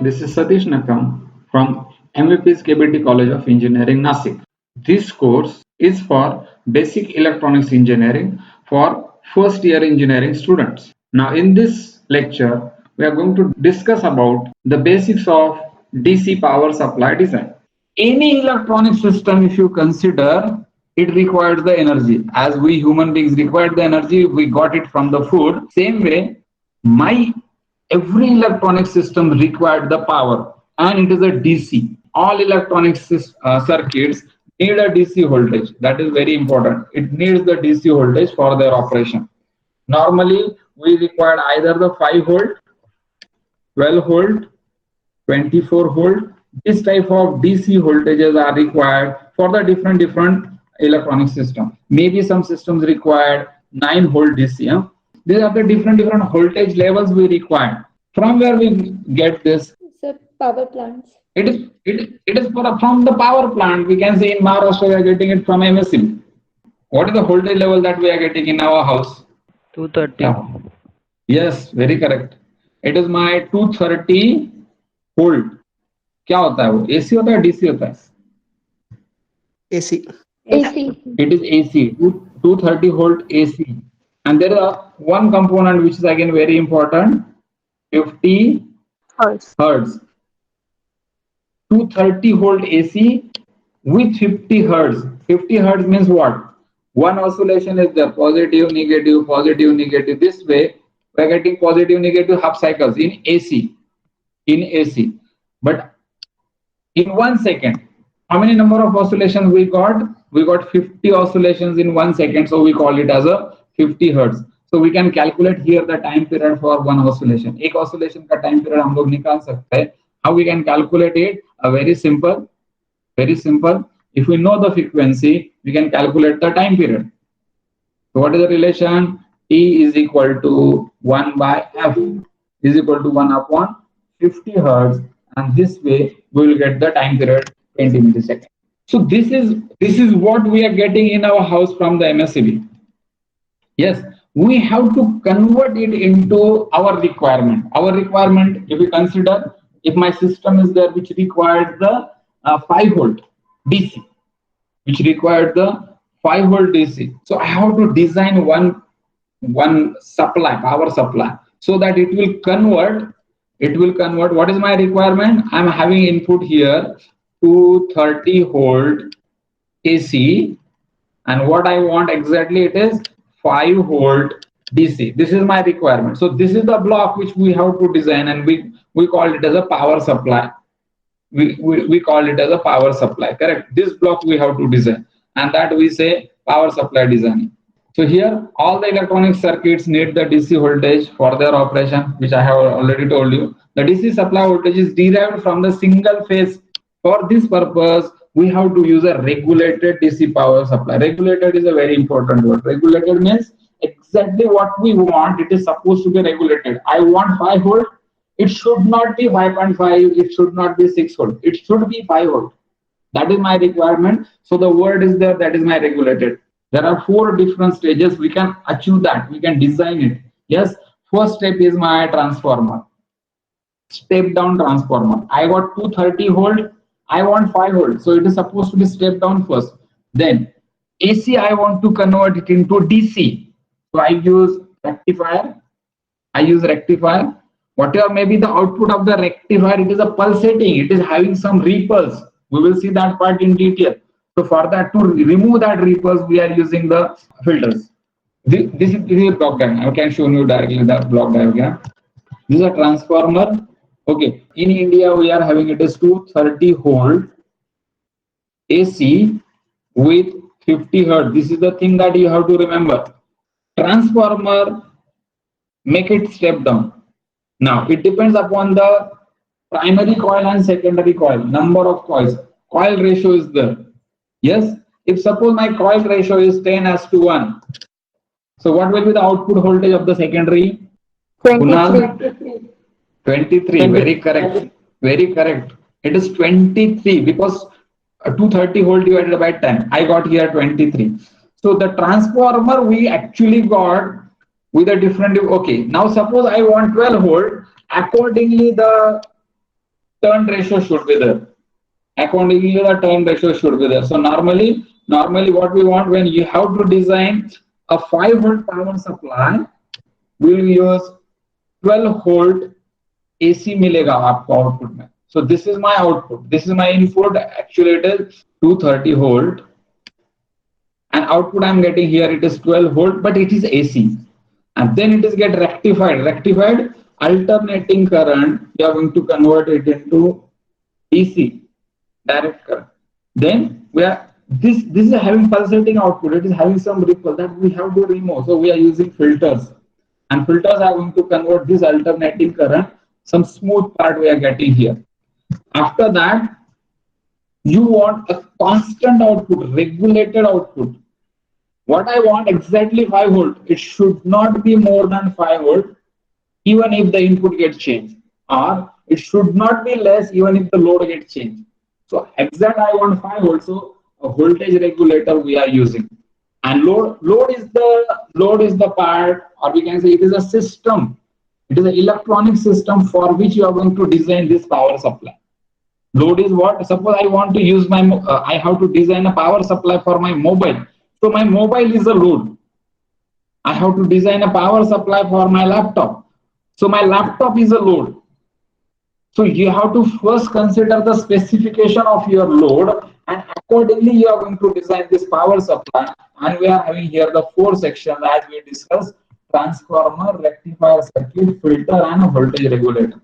this is Satish Nakam from MVP's KBT College of Engineering, Nasik. This course is for basic electronics engineering for first year engineering students. Now in this lecture, we are going to discuss about the basics of DC power supply design. Any electronic system, if you consider, it requires the energy. As we human beings require the energy, we got it from the food. Same way, my every electronic system required the power, and it is a DC. All electronic circuits need a DC voltage. That is very important. It needs the DC voltage for their operation. Normally, we require either the 5 volt, 12 volt, 24 volt. This type of DC voltages are required for the different electronic system. Maybe some systems require 9 volt DC. These are the different voltage levels we require. From where we get this? The power plants. It is from the power plant. We can say in Maharashtra we are getting it from MSC. What is the voltage level that we are getting in our house? 230. Yes, very correct. It is my 230 volt. क्या होता है वो? AC होता है DC होता है? AC. It is AC. 230 volt AC. And there is one component which is again very important. 50 hertz. 230 volt AC with 50 hertz. 50 hertz means what? One oscillation is there, positive, negative, positive, negative. This way, we are getting positive, negative half cycles in AC. But in 1 second, how many number of oscillations we got? We got 50 oscillations in 1 second. So we call it as a 50 hertz. So we can calculate here the time period for one oscillation. एक oscillation का time period हम लोग निकाल सकते हैं. How we can calculate it? Very simple. If we know the frequency, we can calculate the time period. So what is the relation? T is equal to 1 by F is equal to 1 upon 50 hertz, and this way we will get the time period 20 milliseconds. So this is what we are getting in our house from the MSCB. Yes, we have to convert it into our requirement. Our requirement, if we consider, if my system is there which required the 5 volt DC, which required the 5 volt DC. So I have to design one supply, power supply, so that it will convert. What is my requirement? I'm having input here 230 volt AC, and what I want exactly, it is 5 volt DC. This is my requirement. So this is the block which we have to design, and we call it as a power supply. We call it as a power supply, correct? This block we have to design, and that we say power supply designing. So here all the electronic circuits need the DC voltage for their operation, which I have already told you. The DC supply voltage is derived from the single phase. For this purpose, we have to use a regulated DC power supply. Regulated is a very important word. Regulated means exactly what we want. It is supposed to be regulated. I want 5 volt. It should not be 5.5. It should not be 6 volt. It should be 5 volt. That is my requirement. So the word is there. That is my regulated. There are 4 different stages. We can achieve that. We can design it. Yes. First step is my transformer. Step down transformer. I got 230 volt. I want 5 volt. So it is supposed to be step down first. Then AC, I want to convert it into DC. So I use rectifier. Whatever may be the output of the rectifier, it is a pulsating. It is having some ripples. We will see that part in detail. So for that, to remove that ripples, we are using the filters. This is a block diagram. I can show you directly the block diagram. This is a transformer. Okay. In India, we are having it as 230 volt AC with 50 hertz. This is the thing that you have to remember. Transformer, make it step down. Now, it depends upon the primary coil and secondary coil, number of coils. Coil ratio is there. Yes, if suppose my coil ratio is 10:1, so what will be the output voltage of the secondary? 23. 23. Very correct. It is 23 because 230 volt divided by 10. I got here 23. So the transformer we actually got with a different. Okay, now suppose I want 12 volt. Accordingly, the turn ratio should be there. Accordingly, the turn ratio should be there. So normally what we want when you have to design a 5-volt power supply, we will use 12-volt AC मिलेगा आपको output में. So this is my output. This is my input. Actually, it is 230 volt, and output I'm getting here. It is 12 volt, but it is AC, and then it is get rectified. Rectified alternating current. We are going to convert it into DC, direct current. Then we are this is having pulsating output. It is having some ripple that we have to remove. So we are using filters, and filters are going to convert this alternating current. Some smooth part we are getting here. After that, you want a constant output, regulated output. What I want exactly 5 volt. It should not be more than 5 volt, even if the input gets changed, or it should not be less even if the load gets changed. So exact I want 5 volt. So a voltage regulator we are using, and load is the part, or we can say it is a system. It is an electronic system for which you are going to design this power supply. Load is what? Suppose I want to use my, I have to design a power supply for my mobile. So my mobile is a load. I have to design a power supply for my laptop. So my laptop is a load. So you have to first consider the specification of your load, and accordingly you are going to design this power supply. And we are having here the 4 sections as we discussed: transformer, rectifier circuit, filter, and a voltage regulator.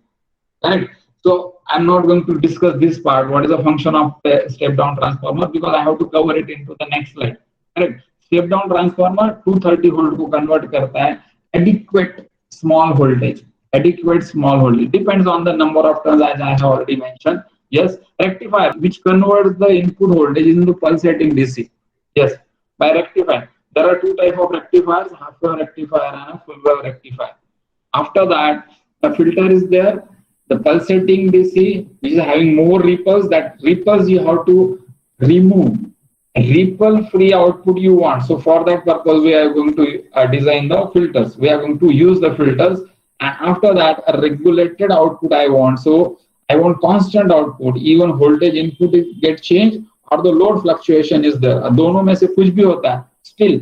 Right? So I'm not going to discuss this part. What is the function of the step down transformer? Because I have to cover it into the next slide. Correct? Step down transformer 230 volt को convert करता है adequate small voltage. Adequate small voltage depends on the number of turns, as I have already mentioned. Yes, rectifier which converts the input voltage into pulsating DC. Yes, by rectifier. There are 2 types of rectifiers: half wave rectifier and a full wave rectifier. After that, the filter is there. The pulsating DC, which is having more ripples. That ripples you have to remove. Ripple free output you want. So for that purpose, we are going to design the filters. We are going to use the filters, and after that, a regulated output I want. So I want constant output. Even voltage input get changed or the load fluctuation is there. दोनों में से कुछ भी होता है, still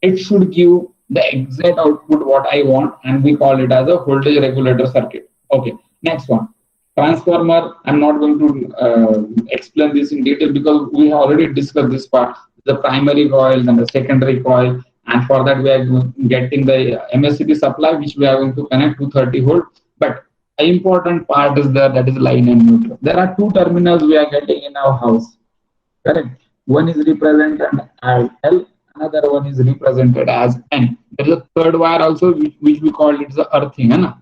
it should give the exact output what I want, and we call it as a voltage regulator circuit. Okay. Next one, transformer. I'm not going to explain this in detail because we have already discussed this part, the primary coil and the secondary coil, and for that we are getting the MSCB supply which we are going to connect to 30 volt. But an important part is there, that is line and neutral. There are 2 terminals we are getting in our house. Correct? One is represented as L, another one is represented as N. There is a 3rd wire also which we call it the earthing.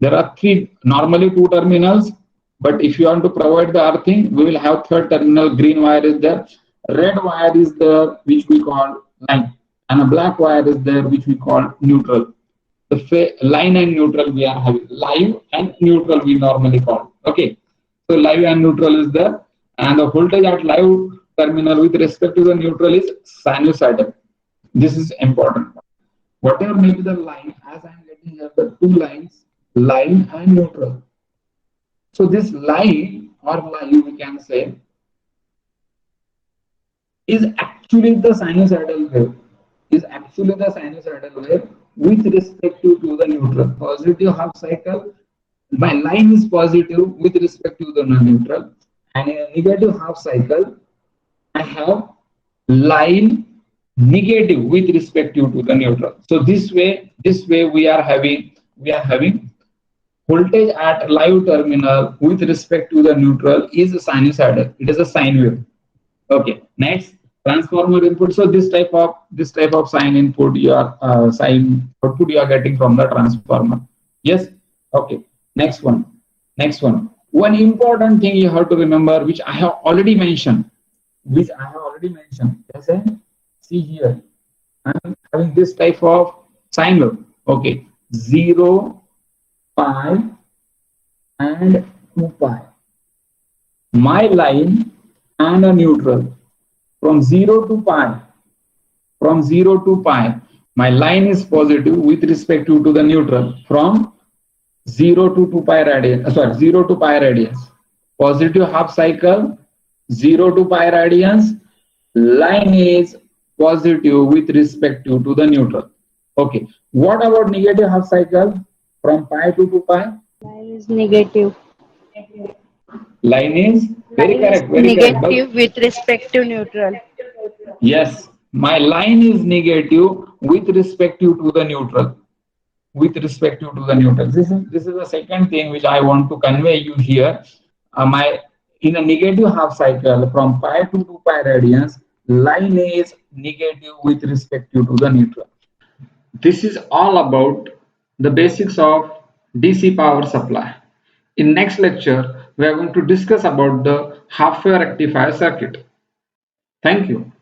There are 3, normally 2 terminals, but if you want to provide the earthing, we will have 3rd terminal. Green wire is there, red wire is there, which we call line, and a black wire is there, which we call neutral. The line and neutral we are having. Live and neutral we normally call. Okay, so live and neutral is there, and the voltage at live terminal with respect to the neutral is sinusoidal. This is important. Whatever may be the line, as I am getting here the 2 lines, line and neutral. So this line or live we can say is actually the sinusoidal wave. Is actually the sinusoidal wave with respect to the neutral. Positive half cycle. My line is positive with respect to the neutral, and in a negative half cycle, I have line negative with respect to the neutral. So this way we are having voltage at live terminal with respect to the neutral is sinusoidal. It is a sine wave. Okay. Next, transformer input. So this type of sine input, your sine output you are getting from the transformer. Yes. Okay. Next one. One important thing you have to remember, which I have already mentioned. Yes, see here, I'm having this type of sine wave. Okay, 0, pi, and 2 pi. My line and a neutral from 0 to pi. From 0 to pi, my line is positive with respect to the neutral. From 0 to 2 pi radians, 0 to pi radians. Positive half cycle, 0 to pi radians. Line is positive with respect to the neutral. Okay. What about negative half cycle from pi to 2 pi? Line is negative. Line is very Line is correct, very correct. negative with respect to neutral. Yes, my line is negative with respect to the neutral. With respect to the neutral. This is the second thing which I want to convey you here. My in a negative half cycle from pi to 2 pi radians, line is negative with respect to the neutral. This is all about the basics of DC power supply. In next lecture, we are going to discuss about the half wave rectifier circuit. Thank you.